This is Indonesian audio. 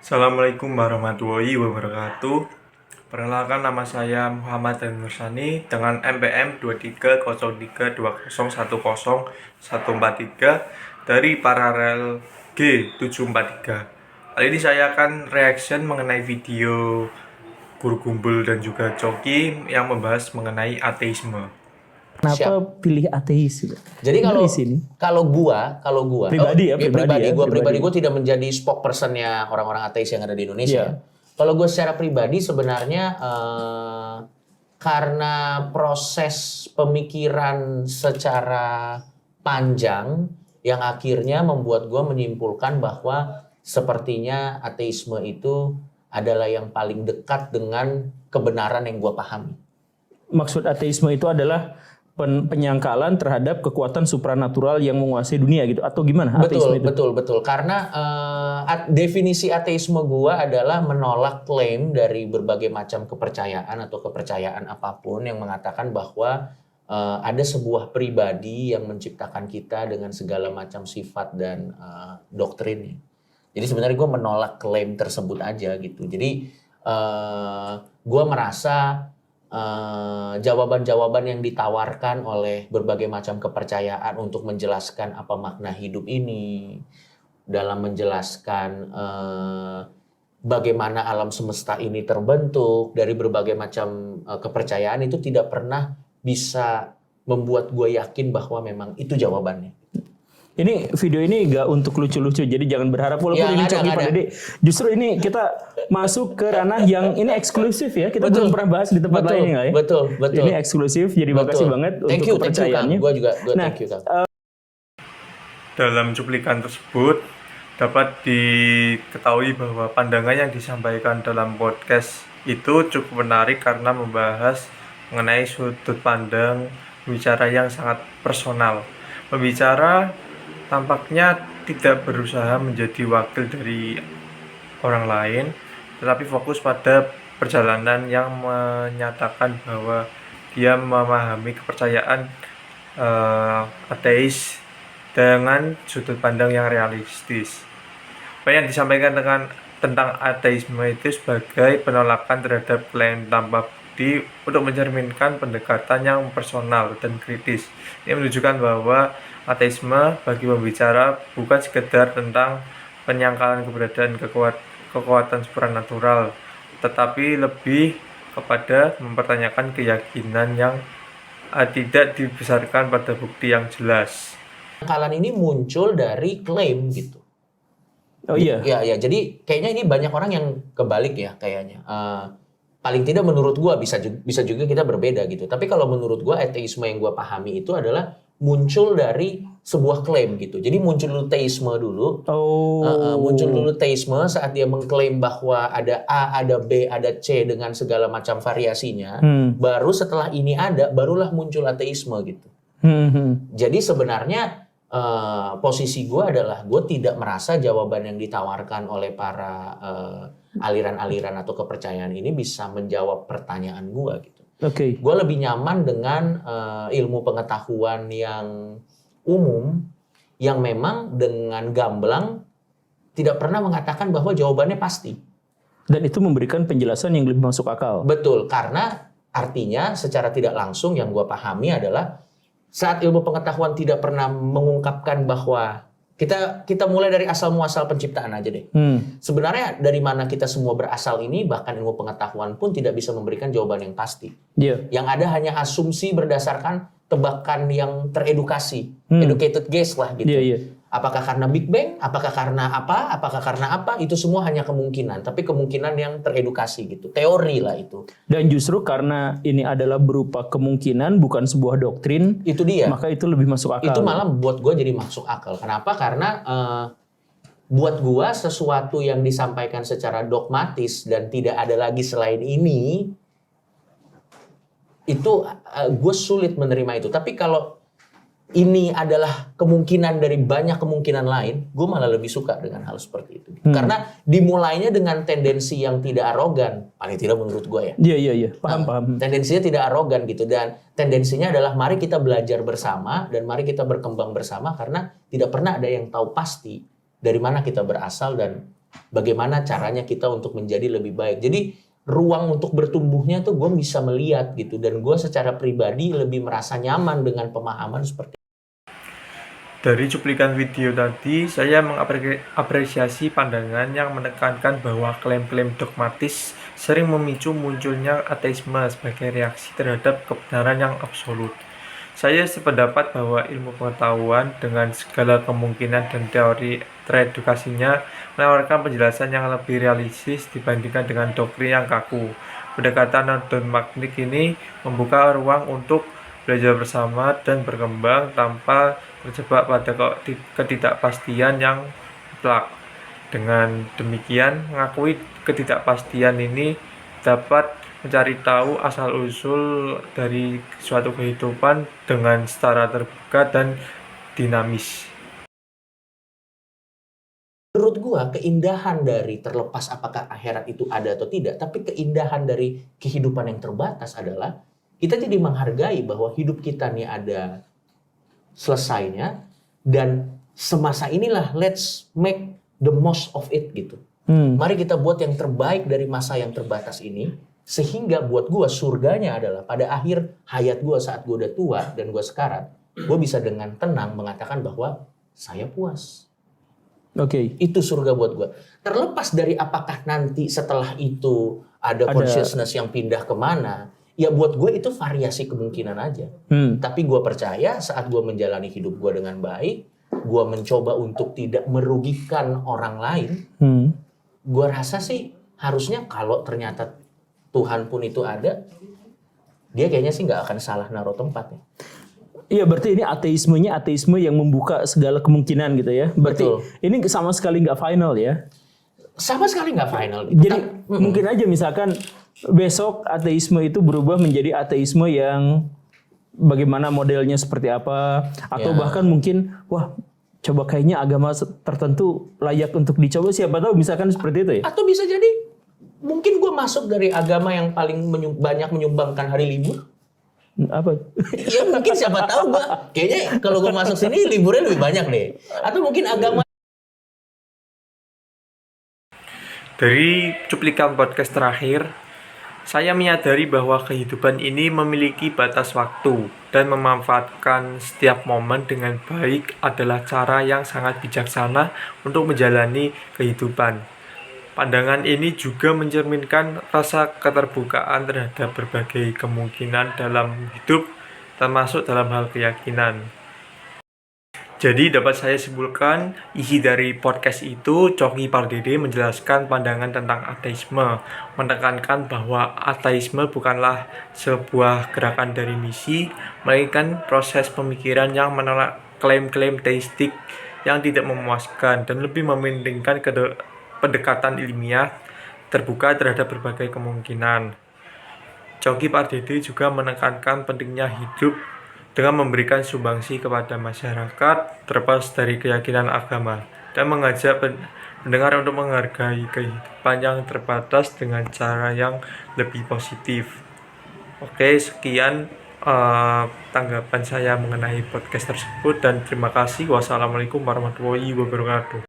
Assalamualaikum warahmatullahi wabarakatuh. Perkenalkan, nama saya Muhammad dan Nursani dengan NPM 23030310143143 dari Paralel G743. Kali ini saya akan reaction mengenai video Guru Gumbul dan juga Coki yang membahas mengenai ateisme. Kenapa pilih ateis? Jadi Dari sini. kalau gua Pribadi ya, pribadi ya, pribadi gua tidak menjadi spokespersonnya orang-orang ateis yang ada di Indonesia. Kalau gua secara pribadi sebenarnya karena proses pemikiran secara panjang yang akhirnya membuat gua menyimpulkan bahwa sepertinya ateisme itu adalah yang paling dekat dengan kebenaran yang gua pahami. Maksud ateisme itu adalah penyangkalan terhadap kekuatan supranatural yang menguasai dunia gitu, atau gimana? Betul, betul. Karena definisi ateisme gua adalah menolak klaim dari berbagai macam kepercayaan atau kepercayaan apapun yang mengatakan bahwa ada sebuah pribadi yang menciptakan kita dengan segala macam sifat dan doktrinnya. Jadi sebenarnya gua menolak klaim tersebut aja gitu. Jadi gua merasa jawaban-jawaban yang ditawarkan oleh berbagai macam kepercayaan untuk menjelaskan apa makna hidup ini, dalam menjelaskan bagaimana alam semesta ini terbentuk dari berbagai macam kepercayaan itu tidak pernah bisa membuat gue yakin bahwa memang itu jawabannya. Ini video ini gak untuk lucu-lucu, jadi jangan berharap walaupun ini Coki Pak Dede. Justru ini kita masuk ke ranah yang ini eksklusif ya. Kita belum pernah bahas di tempat lain nggak ya? Betul. Ini eksklusif, jadi makasih banget untuk kepercayaannya. Gue juga thank you, Kang. Dalam cuplikan tersebut dapat diketahui bahwa pandangan yang disampaikan dalam podcast itu cukup menarik karena membahas mengenai sudut pandang pembicara yang sangat personal. Pembicara tampaknya tidak berusaha menjadi wakil dari orang lain, tetapi fokus pada perjalanan yang menyatakan bahwa dia memahami kepercayaan ateis dengan sudut pandang yang realistis. Apa yang disampaikan tentang ateisme itu sebagai penolakan terhadap klaim tanpa bukti untuk mencerminkan pendekatan yang personal dan kritis. Ini menunjukkan bahwa ateisme bagi pembicara bukan sekedar tentang penyangkalan keberadaan kekuatan supranatural, tetapi lebih kepada mempertanyakan keyakinan yang tidak dibesarkan pada bukti yang jelas. Penyangkalan ini muncul dari klaim gitu. Oh iya. Ya, jadi kayaknya ini banyak orang yang kebalik ya kayaknya. Paling tidak menurut gua bisa juga kita berbeda gitu. Tapi kalau menurut gua ateisme yang gua pahami itu adalah muncul dari sebuah klaim gitu. Jadi muncul dulu teisme dulu. Muncul dulu teisme saat dia mengklaim bahwa ada A, ada B, ada C dengan segala macam variasinya. Baru setelah ini ada, barulah muncul ateisme gitu. Jadi sebenarnya posisi gue adalah gue tidak merasa jawaban yang ditawarkan oleh para aliran-aliran atau kepercayaan ini bisa menjawab pertanyaan gue gitu. Gue lebih nyaman dengan ilmu pengetahuan yang umum yang memang dengan gamblang tidak pernah mengatakan bahwa jawabannya pasti. Dan itu memberikan penjelasan yang lebih masuk akal. Betul, karena artinya secara tidak langsung yang gue pahami adalah saat ilmu pengetahuan tidak pernah mengungkapkan bahwa kita mulai dari asal muasal penciptaan aja deh. Sebenarnya dari mana kita semua berasal ini bahkan ilmu pengetahuan pun tidak bisa memberikan jawaban yang pasti. Yang ada hanya asumsi berdasarkan tebakan yang teredukasi, educated guess lah gitu. Apakah karena Big Bang, apakah karena apa, itu semua hanya kemungkinan, tapi kemungkinan yang teredukasi gitu, teori lah itu. Dan justru karena ini adalah berupa kemungkinan, bukan sebuah doktrin, itu dia. Maka itu lebih masuk akal. Itu malah buat gue jadi masuk akal. Kenapa? Karena buat gue sesuatu yang disampaikan secara dogmatis dan tidak ada lagi selain ini, itu gue sulit menerima itu. Tapi kalau ini adalah kemungkinan dari banyak kemungkinan lain, gue malah lebih suka dengan hal seperti itu. Karena dimulainya dengan tendensi yang tidak arogan, paling tidak menurut gue ya. Iya, paham. Tendensinya tidak arogan gitu, dan tendensinya adalah mari kita belajar bersama dan mari kita berkembang bersama karena tidak pernah ada yang tahu pasti dari mana kita berasal dan bagaimana caranya kita untuk menjadi lebih baik. Jadi ruang untuk bertumbuhnya tuh gue bisa melihat gitu, dan gue secara pribadi lebih merasa nyaman dengan pemahaman seperti Dari cuplikan video tadi, saya mengapresiasi pandangan yang menekankan bahwa klaim-klaim dogmatis sering memicu munculnya ateisme sebagai reaksi terhadap kebenaran yang absolut. Saya sependapat bahwa ilmu pengetahuan dengan segala kemungkinan dan teori teredukasinya menawarkan penjelasan yang lebih realistis dibandingkan dengan doktrin yang kaku. Pendekatan non-dogmatik ini membuka ruang untuk belajar bersama dan berkembang tanpa terjebak pada ketidakpastian yang mutlak. Dengan demikian, mengakui ketidakpastian ini dapat mencari tahu asal-usul dari suatu kehidupan dengan secara terbuka dan dinamis. menurut gua keindahan dari terlepas apakah akhirat itu ada atau tidak, tapi keindahan dari kehidupan yang terbatas adalah kita jadi menghargai bahwa hidup kita nih ada selesainya, dan semasa inilah let's make the most of it gitu. Mari kita buat yang terbaik dari masa yang terbatas ini, sehingga buat gua surganya adalah pada akhir hayat gua saat gua udah tua dan gua sekarat, gua bisa dengan tenang mengatakan bahwa saya puas. Oke. Itu surga buat gue. Terlepas dari apakah nanti setelah itu ada consciousness yang pindah kemana, ya buat gue itu variasi kemungkinan aja. Tapi gue percaya saat gue menjalani hidup gue dengan baik, gue mencoba untuk tidak merugikan orang lain, gue rasa sih harusnya kalau ternyata Tuhan pun itu ada, dia kayaknya sih nggak akan salah naruh tempatnya. Iya, berarti ini ateisme yang membuka segala kemungkinan gitu ya. Berarti Betul. ini sama sekali nggak final ya. Sama sekali nggak final. Jadi mungkin aja misalkan besok ateisme itu berubah menjadi ateisme yang bagaimana modelnya seperti apa, atau bahkan mungkin wah coba kayaknya agama tertentu layak untuk dicoba, siapa tahu misalkan seperti itu ya. Atau bisa jadi mungkin gue masuk dari agama yang paling banyak menyumbangkan hari libur. Apa? Ya mungkin siapa tahu gue. Kayaknya kalau gue masuk sini liburnya lebih banyak deh. Atau mungkin agama. Dari cuplikan podcast terakhir, saya menyadari bahwa kehidupan ini memiliki batas waktu dan memanfaatkan setiap momen dengan baik adalah cara yang sangat bijaksana untuk menjalani kehidupan. Pandangan ini juga mencerminkan rasa keterbukaan terhadap berbagai kemungkinan dalam hidup, termasuk dalam hal keyakinan. Jadi dapat saya simpulkan, isi dari podcast itu, Coki Pardede menjelaskan pandangan tentang ateisme, menekankan bahwa ateisme bukanlah sebuah gerakan dari misi, melainkan proses pemikiran yang menolak klaim-klaim teistik yang tidak memuaskan dan lebih mementingkan pendekatan ilmiah terbuka terhadap berbagai kemungkinan. Coki Pardede juga menekankan pentingnya hidup dengan memberikan sumbangsi kepada masyarakat terlepas dari keyakinan agama dan mengajak pendengar untuk menghargai kehidupan yang terbatas dengan cara yang lebih positif. Oke, sekian tanggapan saya mengenai podcast tersebut dan terima kasih. Wassalamualaikum warahmatullahi wabarakatuh.